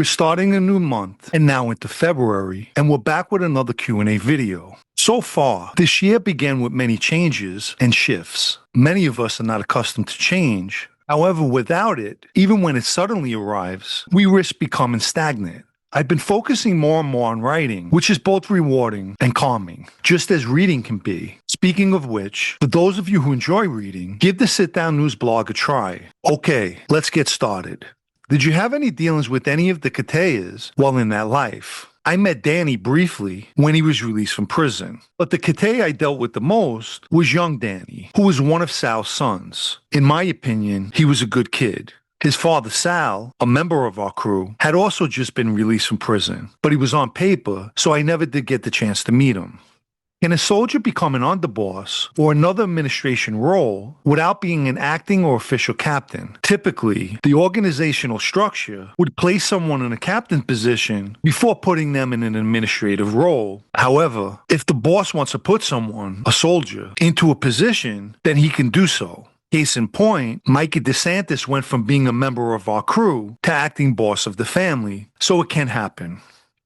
We're starting a new month and now into February, and we're back with another Q&A video. So far, this year began with many changes and shifts. Many of us are not accustomed to change. However, without it, even when it suddenly arrives, we risk becoming stagnant. I've been focusing more and more on writing, which is both rewarding and calming, just as reading can be. Speaking of which, for those of you who enjoy reading, give the Sit Down News blog a try. Okay, let's get started. Did you have any dealings with any of the Catayas while in that life? I met Danny briefly when he was released from prison, but the Catay I dealt with the most was young Danny, who was one of Sal's sons. In my opinion, he was a good kid. His father, Sal, a member of our crew, had also just been released from prison, but he was on paper, so I never did get the chance to meet him. Can a soldier become an underboss or another administration role without being an acting or official captain? Typically, the organizational structure would place someone in a captain position before putting them in an administrative role. However, if the boss wants to put someone, a soldier, into a position, then he can do so. Case in point, Mikey DeSantis went from being a member of our crew to acting boss of the family, so it can happen.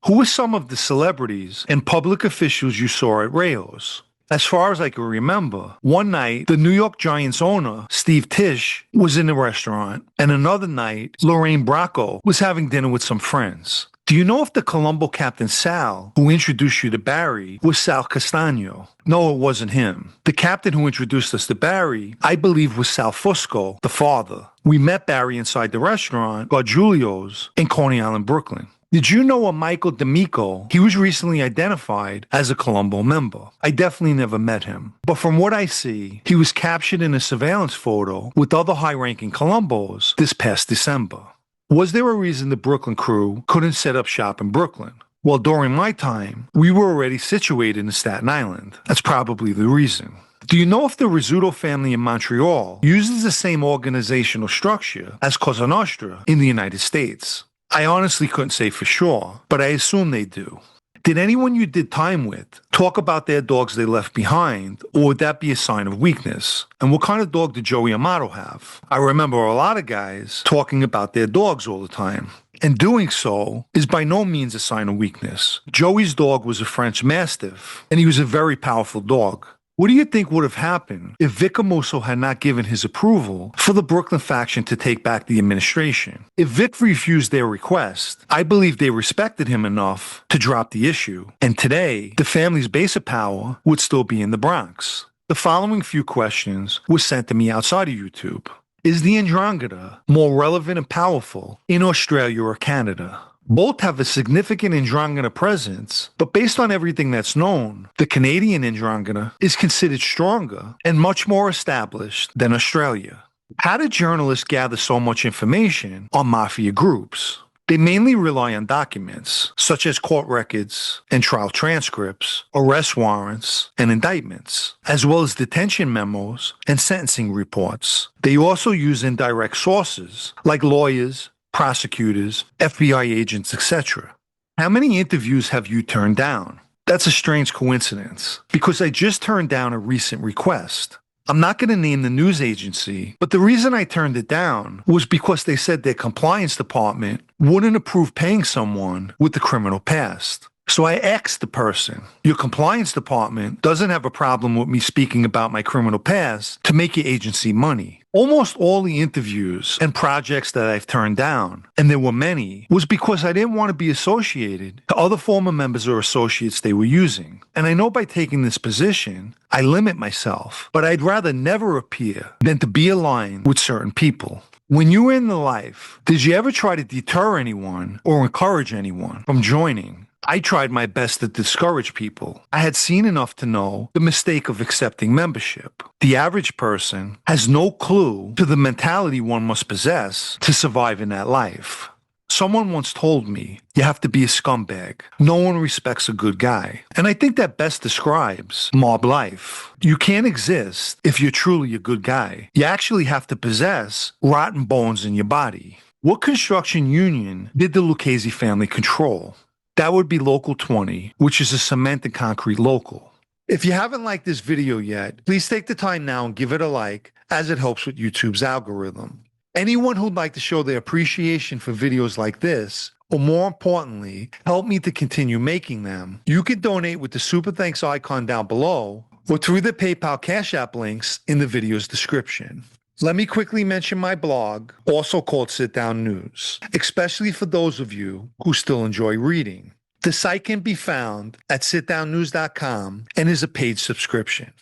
Who were some of the celebrities and public officials you saw at Rayo's? As far as I can remember, one night, the New York Giants owner, Steve Tisch, was in the restaurant, and another night, Lorraine Bracco was having dinner with some friends. Do you know if the Colombo captain Sal, who introduced you to Barry, was Sal Castano? No, it wasn't him. The captain who introduced us to Barry, I believe, was Sal Fusco, the father. We met Barry inside the restaurant, Gargiulo's, in Coney Island, Brooklyn. Did you know a Michael D'Amico? He was recently identified as a Colombo member. I definitely never met him. But from what I see, he was captured in a surveillance photo with other high-ranking Colombos this past December. Was there a reason the Brooklyn crew couldn't set up shop in Brooklyn? Well, during my time, we were already situated in Staten Island. That's probably the reason. Do you know if the Rizzuto family in Montreal uses the same organizational structure as Cosa Nostra in the United States? I honestly couldn't say for sure, but I assume they do. Did anyone you did time with talk about their dogs they left behind, or would that be a sign of weakness? And what kind of dog did Joey Amato have? I remember a lot of guys talking about their dogs all the time, and doing so is by no means a sign of weakness. Joey's dog was a French Mastiff, and he was a very powerful dog. What do you think would have happened if Vic Amuso had not given his approval for the Brooklyn faction to take back the administration? If Vic refused their request, I believe they respected him enough to drop the issue, and today, the family's base of power would still be in the Bronx. The following few questions were sent to me outside of YouTube. Is the Ndrangheta more relevant and powerful in Australia or Canada? Both have a significant Ndrangheta presence, but based on everything that's known, the Canadian Ndrangheta is considered stronger and much more established than Australia. How did journalists gather so much information on Mafia groups? They mainly rely on documents, such as court records and trial transcripts, arrest warrants, and indictments, as well as detention memos and sentencing reports. They also use indirect sources, like lawyers, prosecutors, FBI agents, etc. How many interviews have you turned down? That's a strange coincidence, because I just turned down a recent request. I'm not going to name the news agency, but the reason I turned it down was because they said their compliance department wouldn't approve paying someone with a criminal past. So I asked the person, your compliance department doesn't have a problem with me speaking about my criminal past to make your agency money. Almost all the interviews and projects that I've turned down, and there were many, was because I didn't want to be associated to other former members or associates they were using. And I know by taking this position, I limit myself, but I'd rather never appear than to be aligned with certain people. When you were in the life, did you ever try to deter anyone or encourage anyone from joining? I tried my best to discourage people. I had seen enough to know the mistake of accepting membership. The average person has no clue to the mentality one must possess to survive in that life. Someone once told me, you have to be a scumbag. No one respects a good guy. And I think that best describes mob life. You can't exist if you're truly a good guy. You actually have to possess rotten bones in your body. What construction union did the Lucchese family control? That would be Local 20, which is a cement and concrete local. If you haven't liked this video yet, please take the time now and give it a like, as it helps with YouTube's algorithm. Anyone who'd like to show their appreciation for videos like this or more importantly, help me to continue making them, you can donate with the Super Thanks icon down below or through the PayPal Cash App links in the video's description. Let me quickly mention my blog, also called Sit Down News, especially for those of you who still enjoy reading. The site can be found at sitdownnews.com and is a paid subscription.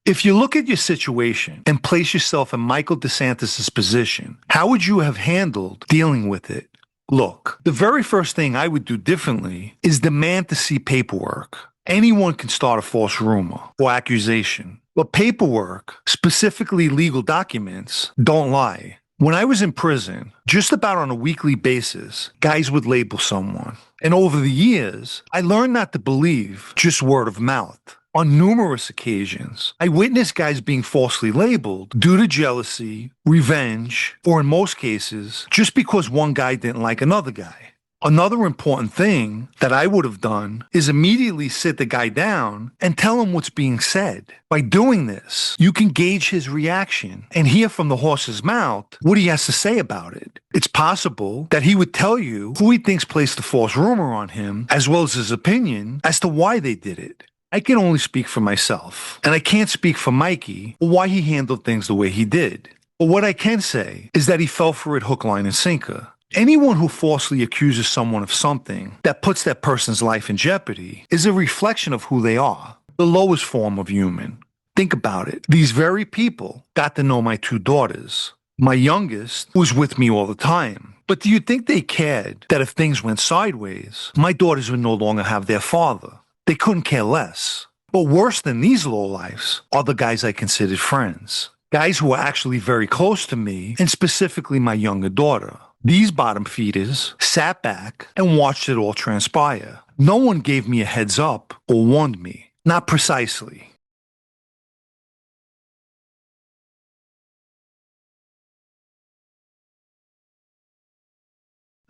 If you look at your situation and place yourself in Michael DeSantis' position, how would you have handled dealing with it? Look, the very first thing I would do differently is demand to see paperwork. Anyone can start a false rumor or accusation, but paperwork, specifically legal documents, don't lie. When I was in prison, just about on a weekly basis, guys would label someone. And over the years, I learned not to believe just word of mouth. On numerous occasions, I witnessed guys being falsely labeled due to jealousy, revenge, or in most cases, just because one guy didn't like another guy. Another important thing that I would have done is immediately sit the guy down and tell him what's being said. By doing this, you can gauge his reaction and hear from the horse's mouth what he has to say about it. It's possible that he would tell you who he thinks placed the false rumor on him, as well as his opinion as to why they did it. I can only speak for myself, and I can't speak for Mikey or why he handled things the way he did. But what I can say is that he fell for it hook, line, and sinker. Anyone who falsely accuses someone of something that puts that person's life in jeopardy is a reflection of who they are, the lowest form of human. Think about it. These very people got to know my two daughters. My youngest was with me all the time. But do you think they cared that if things went sideways, my daughters would no longer have their father? They couldn't care less. But worse than these lowlives are the guys I considered friends. Guys who were actually very close to me, and specifically my younger daughter. These bottom feeders sat back and watched it all transpire. No one gave me a heads up or warned me. Not precisely.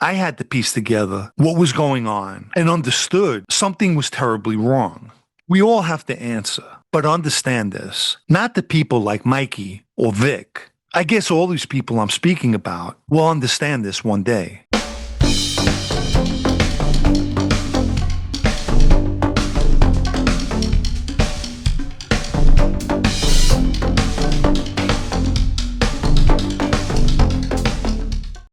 I had to piece together what was going on and understood something was terribly wrong. We all have to answer, but understand this. Not the people like Mikey or Vic. I guess all these people I'm speaking about will understand this one day.